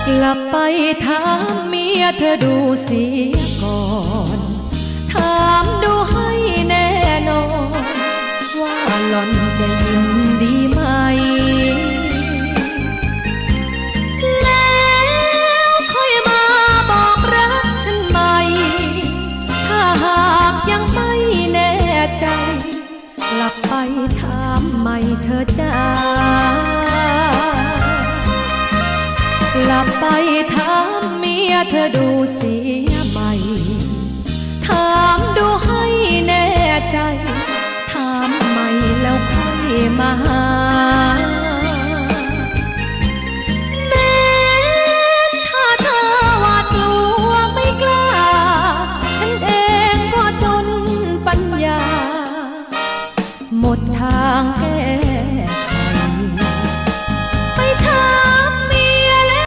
กลับไปถามเมียเธอดูเสียก่อนถามดูให้แน่นอนว่าหล่อนจะยินดีไหมแล้วค่อยมาบอกรักฉันใหม่ถ้าหากยังไม่แน่ใจกลับไปถามใหม่เธอจ้ากลับไปถามเมียเธอดูเสียใหม่ถามดูให้แน่ใจถามใหม่แล้วค่อยมาหา